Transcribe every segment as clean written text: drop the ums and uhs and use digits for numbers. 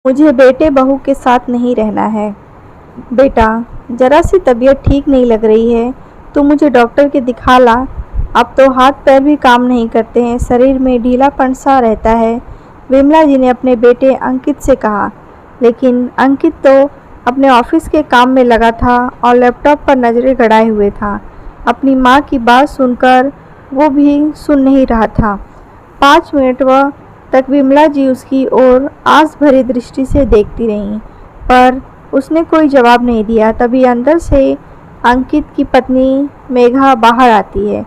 मुझे बेटे बहू के साथ नहीं रहना है। बेटा, जरा सी तबीयत ठीक नहीं लग रही है तो मुझे डॉक्टर के दिखा ला। अब तो हाथ पैर भी काम नहीं करते हैं, शरीर में ढीलापन सा रहता है, विमला जी ने अपने बेटे अंकित से कहा। लेकिन अंकित तो अपने ऑफिस के काम में लगा था और लैपटॉप पर नजरें गड़ाए हुए था। अपनी माँ की बात सुनकर वो भी सुन नहीं रहा था। 5 मिनट वह तक विमला जी उसकी ओर आस भरी दृष्टि से देखती रहीं, पर उसने कोई जवाब नहीं दिया। तभी अंदर से अंकित की पत्नी मेघा बाहर आती है।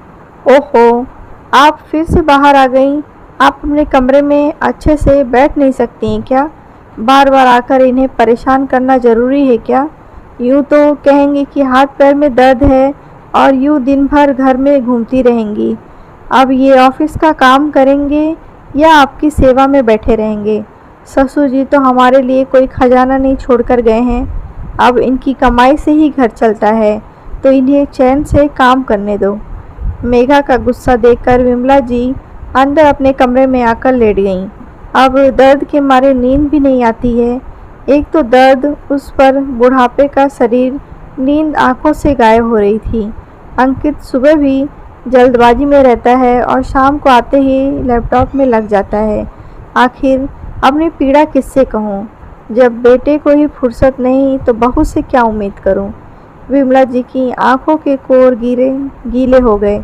ओहो, आप फिर से बाहर आ गईं। आप अपने कमरे में अच्छे से बैठ नहीं सकती हैं क्या? बार बार आकर इन्हें परेशान करना ज़रूरी है क्या? यूँ तो कहेंगे कि हाथ पैर में दर्द है और यूँ दिन भर घर में घूमती रहेंगी। अब ये ऑफिस का काम करेंगे या आपकी सेवा में बैठे रहेंगे? ससुर जी तो हमारे लिए कोई खजाना नहीं छोड़कर गए हैं। अब इनकी कमाई से ही घर चलता है, तो इन्हें चैन से काम करने दो। मेघा का गुस्सा देखकर विमला जी अंदर अपने कमरे में आकर लेट गईं। अब दर्द के मारे नींद भी नहीं आती है। एक तो दर्द, उस पर बुढ़ापे का शरीर, नींद आंखों से गायब हो रही थी। अंकित सुबह भी जल्दबाजी में रहता है और शाम को आते ही लैपटॉप में लग जाता है। आखिर अपनी पीड़ा किससे कहूँ? जब बेटे को ही फुर्सत नहीं तो बहू से क्या उम्मीद करूँ? विमला जी की आंखों के कोर गीले हो गए।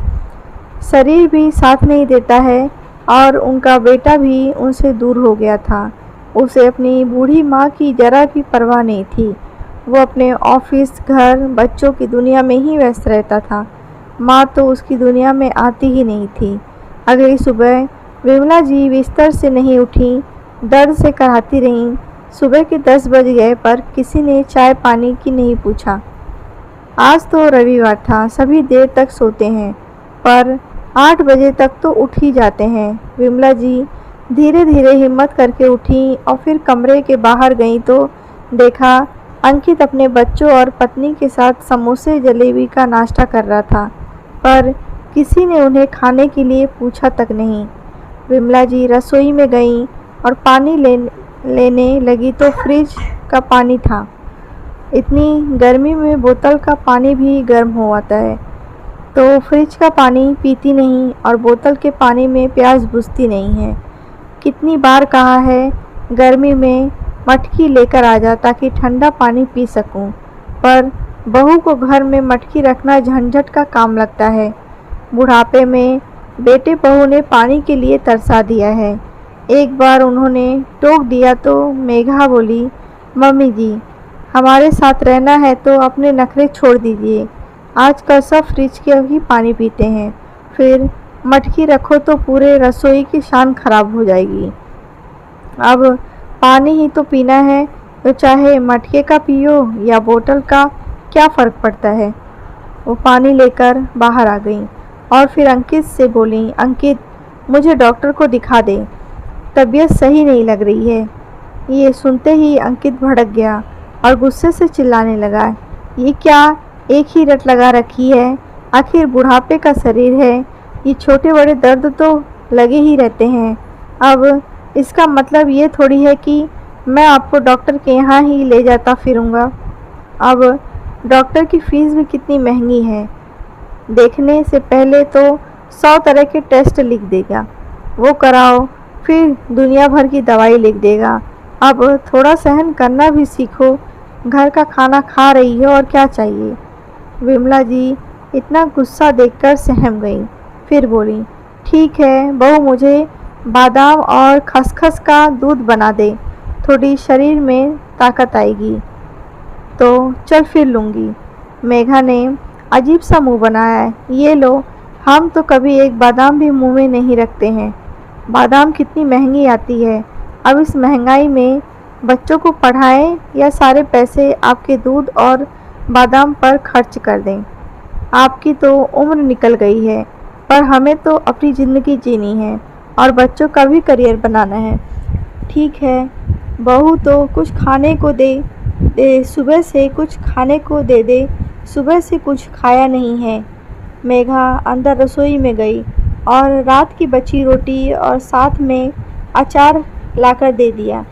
शरीर भी साथ नहीं देता है और उनका बेटा भी उनसे दूर हो गया था। उसे अपनी बूढ़ी माँ की जरा भी परवाह नहीं थी। वो अपने ऑफिस, घर, बच्चों की दुनिया में ही व्यस्त रहता था। माँ तो उसकी दुनिया में आती ही नहीं थी। अगली सुबह विमला जी बिस्तर से नहीं उठी, दर्द से कराहती रहीं। सुबह के 10 बज गए पर किसी ने चाय पानी की नहीं पूछा। आज तो रविवार था, सभी देर तक सोते हैं, पर 8 बजे तक तो उठ ही जाते हैं। विमला जी धीरे धीरे हिम्मत करके उठी और फिर कमरे के बाहर गईं तो देखा अंकित अपने बच्चों और पत्नी के साथ समोसे जलेबी का नाश्ता कर रहा था, पर किसी ने उन्हें खाने के लिए पूछा तक नहीं। विमला जी रसोई में गईं और पानी लेने लगी तो फ्रिज का पानी था। इतनी गर्मी में बोतल का पानी भी गर्म हो आता है, तो फ्रिज का पानी पीती नहीं और बोतल के पानी में प्यास बुझती नहीं है। कितनी बार कहा है गर्मी में मटकी लेकर आ जा ताकि ठंडा पानी पी सकूं, पर बहू को घर में मटकी रखना झंझट का काम लगता है। बुढ़ापे में बेटे बहू ने पानी के लिए तरसा दिया है। एक बार उन्होंने टोक दिया तो मेघा बोली, मम्मी जी, हमारे साथ रहना है तो अपने नखरे छोड़ दीजिए। आजकल सब फ्रिज के ही पानी पीते हैं, फिर मटकी रखो तो पूरे रसोई की शान खराब हो जाएगी। अब पानी ही तो पीना है, तो चाहे मटके का पियो या बोतल का, क्या फ़र्क पड़ता है। वो पानी लेकर बाहर आ गई और फिर अंकित से बोली, अंकित, मुझे डॉक्टर को दिखा दे, तबीयत सही नहीं लग रही है। ये सुनते ही अंकित भड़क गया और गुस्से से चिल्लाने लगा, ये क्या एक ही रट लगा रखी है? आखिर बुढ़ापे का शरीर है, ये छोटे बड़े दर्द तो लगे ही रहते हैं। अब इसका मतलब ये थोड़ी है कि मैं आपको डॉक्टर के यहाँ ही ले जाता फिरूँगा। अब डॉक्टर की फ़ीस भी कितनी महंगी है। देखने से पहले तो 100 तरह के टेस्ट लिख देगा, वो कराओ, फिर दुनिया भर की दवाई लिख देगा। अब थोड़ा सहन करना भी सीखो, घर का खाना खा रही हो और क्या चाहिए। विमला जी इतना गुस्सा देखकर सहम गई, फिर बोली, ठीक है बहू, मुझे बादाम और खसखस का दूध बना दे, थोड़ी शरीर में ताकत आएगी तो चल फिर लूँगी। मेघा ने अजीब सा मुंह बनाया है, ये लो, हम तो कभी एक बादाम भी मुंह में नहीं रखते हैं। बादाम कितनी महंगी आती है। अब इस महंगाई में बच्चों को पढ़ाएं या सारे पैसे आपके दूध और बादाम पर खर्च कर दें। आपकी तो उम्र निकल गई है, पर हमें तो अपनी ज़िंदगी जीनी है और बच्चों का भी करियर बनाना है। ठीक है बहू, तो कुछ खाने को दे सुबह से कुछ खाने को दे, सुबह से कुछ खाया नहीं है। मेघा अंदर रसोई में गई और रात की बची रोटी और साथ में अचार लाकर दे दिया।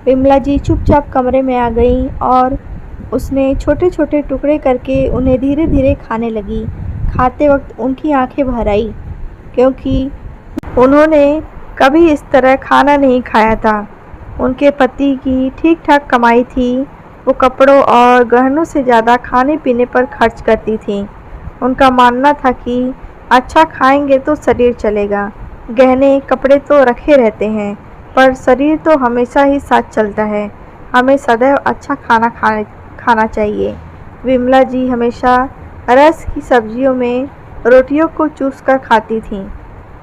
विमला जी चुपचाप कमरे में आ गईं और उसने छोटे छोटे टुकड़े करके उन्हें धीरे धीरे खाने लगी। खाते वक्त उनकी आंखें भर आई, क्योंकि उन्होंने कभी इस तरह खाना नहीं खाया था। उनके पति की ठीक ठाक कमाई थी। वो कपड़ों और गहनों से ज़्यादा खाने पीने पर खर्च करती थीं। उनका मानना था कि अच्छा खाएंगे तो शरीर चलेगा। गहने कपड़े तो रखे रहते हैं, पर शरीर तो हमेशा ही साथ चलता है। हमें सदैव अच्छा खाना चाहिए। विमला जी हमेशा रस की सब्जियों में रोटियों को चूस कर खाती थीं।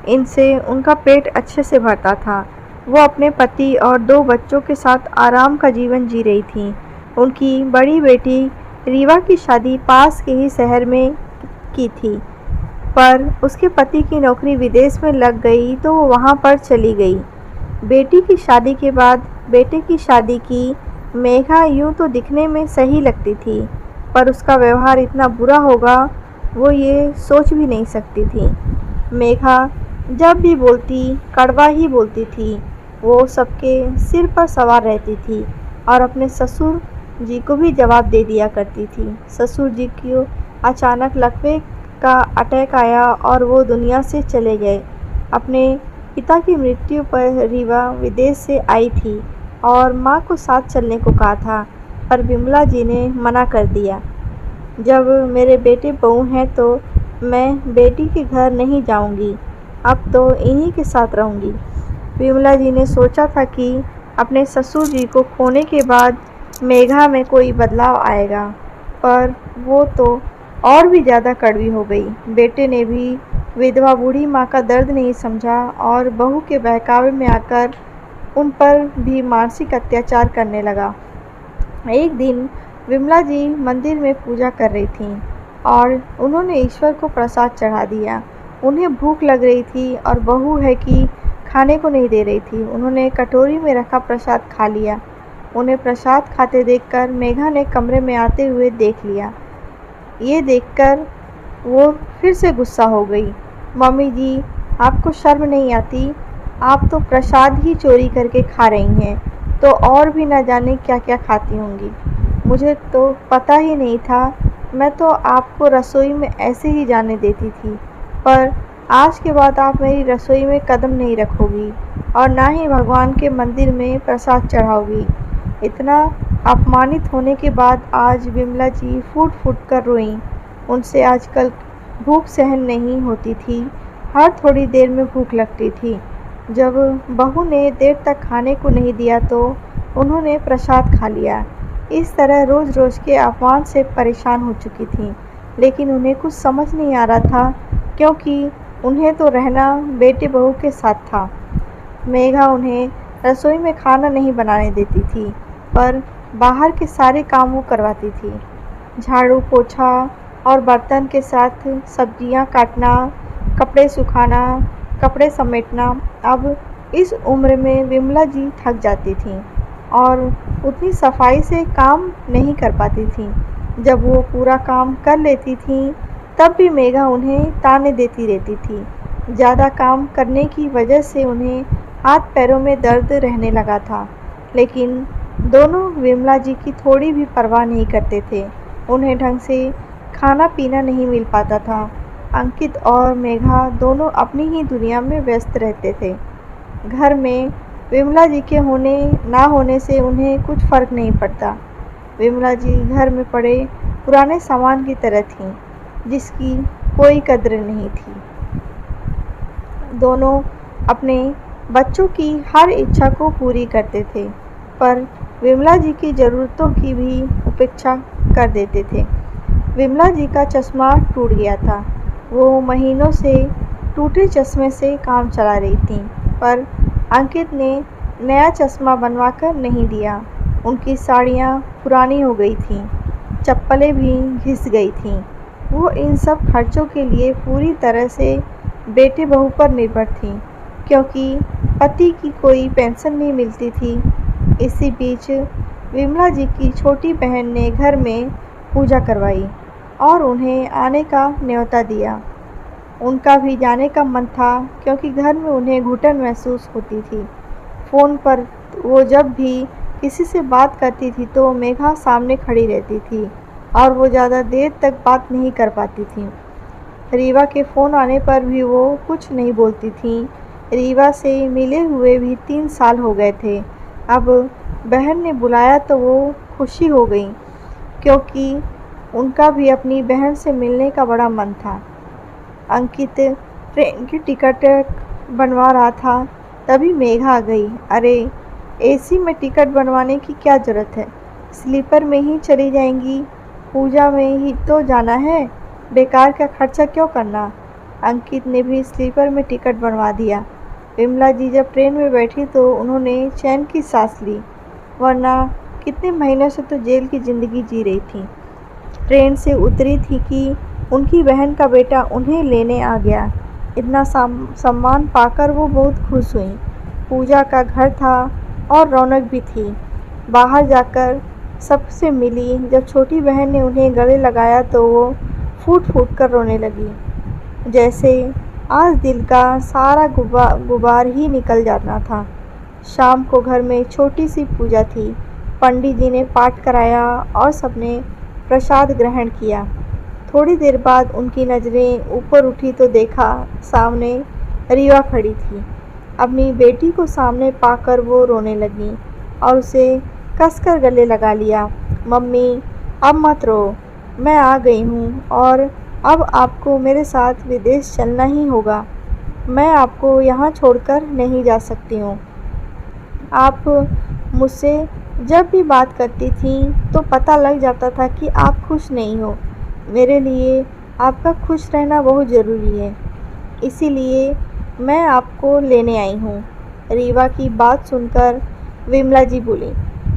इनसे उनका पेट अच्छे से भरता था। वो अपने पति और 2 बच्चों के साथ आराम का जीवन जी रही थीं। उनकी बड़ी बेटी रीवा की शादी पास के ही शहर में की थी, पर उसके पति की नौकरी विदेश में लग गई तो वो वहाँ पर चली गई। बेटी की शादी के बाद बेटे की शादी की। मेघा यूँ तो दिखने में सही लगती थी, पर उसका व्यवहार इतना बुरा होगा वो ये सोच भी नहीं सकती थी। मेघा जब भी बोलती कड़वा ही बोलती थी। वो सबके सिर पर सवार रहती थी और अपने ससुर जी को भी जवाब दे दिया करती थी। ससुर जी को अचानक लकवे का अटैक आया और वो दुनिया से चले गए। अपने पिता की मृत्यु पर रीवा विदेश से आई थी और माँ को साथ चलने को कहा था, पर विमला जी ने मना कर दिया। जब मेरे बेटे बहू हैं तो मैं बेटी के घर नहीं जाऊंगी, अब तो इन्हीं के साथ रहूंगी। विमला जी ने सोचा था कि अपने ससुर जी को खोने के बाद मेघा में कोई बदलाव आएगा, पर वो तो और भी ज़्यादा कड़वी हो गई। बेटे ने भी विधवा बूढ़ी माँ का दर्द नहीं समझा और बहू के बहकावे में आकर उन पर भी मानसिक अत्याचार करने लगा। एक दिन विमला जी मंदिर में पूजा कर रही थीं और उन्होंने ईश्वर को प्रसाद चढ़ा दिया। उन्हें भूख लग रही थी और बहू है कि खाने को नहीं दे रही थी। उन्होंने कटोरी में रखा प्रसाद खा लिया। उन्हें प्रसाद खाते देखकर मेघा ने कमरे में आते हुए देख लिया। ये देखकर वो फिर से गुस्सा हो गई। मम्मी जी, आपको शर्म नहीं आती? आप तो प्रसाद ही चोरी करके खा रही हैं, तो और भी न जाने क्या क्या खाती होंगी। मुझे तो पता ही नहीं था। मैं तो आपको रसोई में ऐसे ही जाने देती थी, पर आज के बाद आप मेरी रसोई में कदम नहीं रखोगी और ना ही भगवान के मंदिर में प्रसाद चढ़ाओगी। इतना अपमानित होने के बाद आज विमला जी फूट फूट कर रोईं। उनसे आजकल भूख सहन नहीं होती थी। हर थोड़ी देर में भूख लगती थी। जब बहू ने देर तक खाने को नहीं दिया तो उन्होंने प्रसाद खा लिया। इस तरह रोज़ रोज़ के अपमान से परेशान हो चुकी थीं, लेकिन उन्हें कुछ समझ नहीं आ रहा था, क्योंकि उन्हें तो रहना बेटे बहू के साथ था। मेघा उन्हें रसोई में खाना नहीं बनाने देती थी, पर बाहर के सारे काम वो करवाती थी। झाड़ू पोछा और बर्तन के साथ सब्जियां काटना, कपड़े सुखाना, कपड़े समेटना। अब इस उम्र में विमला जी थक जाती थीं और उतनी सफाई से काम नहीं कर पाती थीं। जब वो पूरा काम कर लेती थीं तब भी मेघा उन्हें ताने देती रहती थी। ज़्यादा काम करने की वजह से उन्हें हाथ पैरों में दर्द रहने लगा था, लेकिन दोनों विमला जी की थोड़ी भी परवाह नहीं करते थे। उन्हें ढंग से खाना पीना नहीं मिल पाता था। अंकित और मेघा दोनों अपनी ही दुनिया में व्यस्त रहते थे। घर में विमला जी के होने ना होने से उन्हें कुछ फ़र्क नहीं पड़ता। विमला जी घर में पड़े पुराने सामान की तरह थीं, जिसकी कोई कद्र नहीं थी। दोनों अपने बच्चों की हर इच्छा को पूरी करते थे, पर विमला जी की ज़रूरतों की भी उपेक्षा कर देते थे। विमला जी का चश्मा टूट गया था। वो महीनों से टूटे चश्मे से काम चला रही थीं, पर अंकित ने नया चश्मा बनवा कर नहीं दिया। उनकी साड़ियाँ पुरानी हो गई थीं, चप्पलें भी घिस गई थीं। वो इन सब खर्चों के लिए पूरी तरह से बेटे बहू पर निर्भर थीं, क्योंकि पति की कोई पेंशन नहीं मिलती थी। इसी बीच विमला जी की छोटी बहन ने घर में पूजा करवाई और उन्हें आने का न्योता दिया। उनका भी जाने का मन था, क्योंकि घर में उन्हें घुटन महसूस होती थी। फ़ोन पर वो जब भी किसी से बात करती थी तो मेघा सामने खड़ी रहती थी और वो ज़्यादा देर तक बात नहीं कर पाती थी। रीवा के फ़ोन आने पर भी वो कुछ नहीं बोलती थी। रीवा से मिले हुए भी 3 साल हो गए थे। अब बहन ने बुलाया तो वो खुशी हो गई, क्योंकि उनका भी अपनी बहन से मिलने का बड़ा मन था। अंकित ट्रेन की टिकट बनवा रहा था, तभी मेघा आ गई। अरे, एसी में टिकट बनवाने की क्या ज़रूरत है, स्लीपर में ही चली जाएंगी, पूजा में ही तो जाना है, बेकार का खर्चा क्यों करना। अंकित ने भी स्लीपर में टिकट बनवा दिया। विमला जी जब ट्रेन में बैठी तो उन्होंने चैन की सांस ली, वरना कितने महीनों से तो जेल की ज़िंदगी जी रही थी। ट्रेन से उतरी थी कि उनकी बहन का बेटा उन्हें लेने आ गया। इतना सम्मान पाकर वो बहुत खुश हुई। पूजा का घर था और रौनक भी थी। बाहर जाकर सबसे मिली। जब छोटी बहन ने उन्हें गले लगाया तो वो फूट फूट कर रोने लगी, जैसे आज दिल का सारा गुबार ही निकल जाना था। शाम को घर में छोटी सी पूजा थी। पंडित जी ने पाठ कराया और सबने प्रसाद ग्रहण किया। थोड़ी देर बाद उनकी नज़रें ऊपर उठी तो देखा सामने रीवा खड़ी थी। अपनी बेटी को सामने पाकर वो रोने लगी और उसे कसकर गले लगा लिया। मम्मी, अब मत रो, मैं आ गई हूँ और अब आपको मेरे साथ विदेश चलना ही होगा। मैं आपको यहाँ छोड़कर नहीं जा सकती हूँ। आप मुझसे जब भी बात करती थी तो पता लग जाता था कि आप खुश नहीं हो। मेरे लिए आपका खुश रहना बहुत ज़रूरी है, इसीलिए मैं आपको लेने आई हूँ। रीवा की बात सुनकर विमला जी बोली,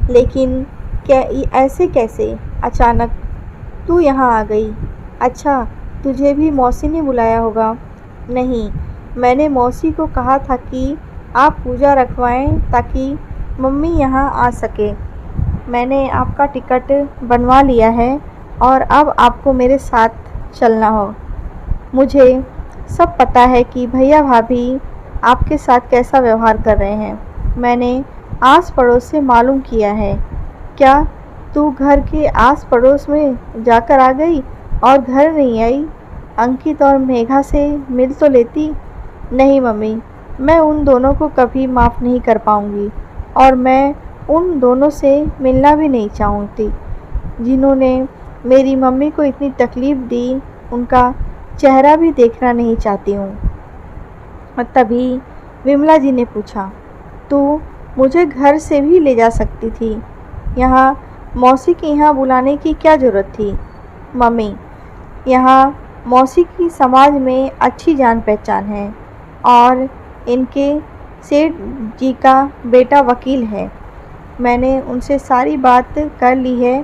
लेकिन क्या ऐसे कैसे अचानक तू यहाँ आ गई? अच्छा, तुझे भी मौसी ने बुलाया होगा। नहीं, मैंने मौसी को कहा था कि आप पूजा रखवाएं ताकि मम्मी यहाँ आ सके। मैंने आपका टिकट बनवा लिया है और अब आपको मेरे साथ चलना हो। मुझे सब पता है कि भैया भाभी आपके साथ कैसा व्यवहार कर रहे हैं। मैंने आस पड़ोस से मालूम किया है। क्या तू घर के आस पड़ोस में जाकर आ गई और घर नहीं आई? अंकित और मेघा से मिल तो लेती। नहीं मम्मी, मैं उन दोनों को कभी माफ़ नहीं कर पाऊँगी और मैं उन दोनों से मिलना भी नहीं चाहती जिन्होंने मेरी मम्मी को इतनी तकलीफ़ दी। उनका चेहरा भी देखना नहीं चाहती हूँ। और तभी विमला जी ने पूछा, तू मुझे घर से भी ले जा सकती थी, यहाँ मौसी के यहाँ बुलाने की क्या ज़रूरत थी? मम्मी, यहाँ मौसी की समाज में अच्छी जान पहचान है और इनके सेठ जी का बेटा वकील है। मैंने उनसे सारी बात कर ली है।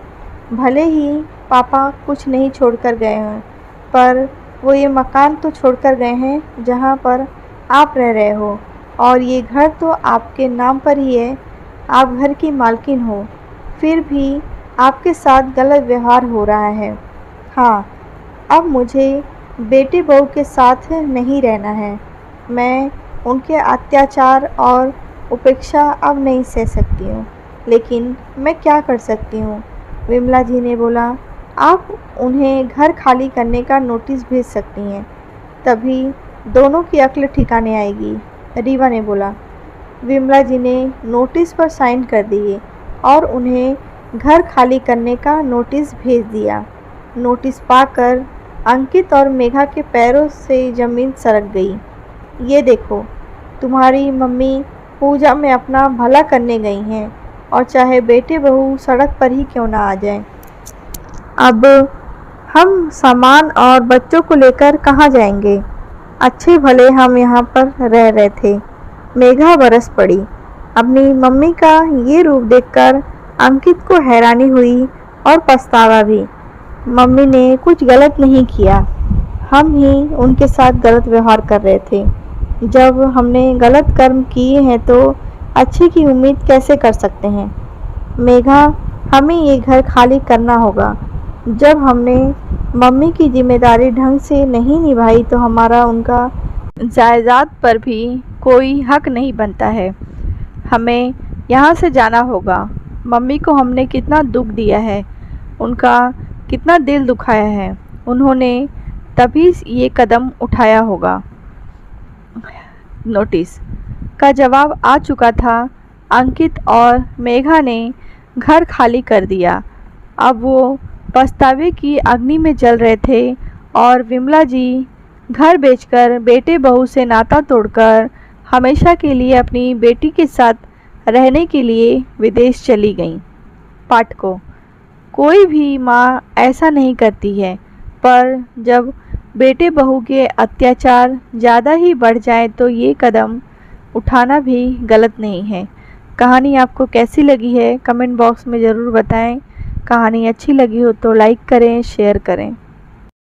भले ही पापा कुछ नहीं छोड़कर गए हैं, पर वो ये मकान तो छोड़कर गए हैं जहाँ पर आप रह रहे हो, और ये घर तो आपके नाम पर ही है। आप घर की मालकिन हो, फिर भी आपके साथ गलत व्यवहार हो रहा है। हाँ, अब मुझे बेटे बहू के साथ नहीं रहना है। मैं उनके अत्याचार और उपेक्षा अब नहीं सह सकती हूँ, लेकिन मैं क्या कर सकती हूँ? विमला जी ने बोला, आप उन्हें घर खाली करने का नोटिस भेज सकती हैं, तभी दोनों की अक्ल ठिकाने आएगी। रीवा ने बोला। विमला जी ने नोटिस पर साइन कर दिए और उन्हें घर खाली करने का नोटिस भेज दिया। नोटिस पाकर अंकित और मेघा के पैरों से ज़मीन सरक गई। ये देखो, तुम्हारी मम्मी पूजा में अपना भला करने गई हैं, और चाहे बेटे बहू सड़क पर ही क्यों ना आ जाएं। अब हम सामान और बच्चों को लेकर कहाँ जाएंगे? अच्छे भले हम यहाँ पर रह रहे थे। मेघा बरस पड़ी। अपनी मम्मी का ये रूप देखकर अंकित को हैरानी हुई और पछतावा भी। मम्मी ने कुछ गलत नहीं किया, हम ही उनके साथ गलत व्यवहार कर रहे थे। जब हमने गलत कर्म किए हैं तो अच्छे की उम्मीद कैसे कर सकते हैं? मेघा, हमें ये घर खाली करना होगा। जब हमने मम्मी की जिम्मेदारी ढंग से नहीं निभाई तो हमारा उनका जायदाद पर भी कोई हक नहीं बनता है। हमें यहाँ से जाना होगा। मम्मी को हमने कितना दुख दिया है, उनका कितना दिल दुखाया है, उन्होंने तभी ये कदम उठाया होगा। नोटिस का जवाब आ चुका था। अंकित और मेघा ने घर खाली कर दिया। अब वो पछतावे की अग्नि में जल रहे थे और विमला जी घर बेचकर बेटे बहू से नाता तोड़कर हमेशा के लिए अपनी बेटी के साथ रहने के लिए विदेश चली गईं। पाठकों, कोई भी माँ ऐसा नहीं करती है, पर जब बेटे बहू के अत्याचार ज़्यादा ही बढ़ जाए तो ये कदम उठाना भी गलत नहीं है। कहानी आपको कैसी लगी है कमेंट बॉक्स में ज़रूर बताएं। कहानी अच्छी लगी हो तो लाइक करें, शेयर करें।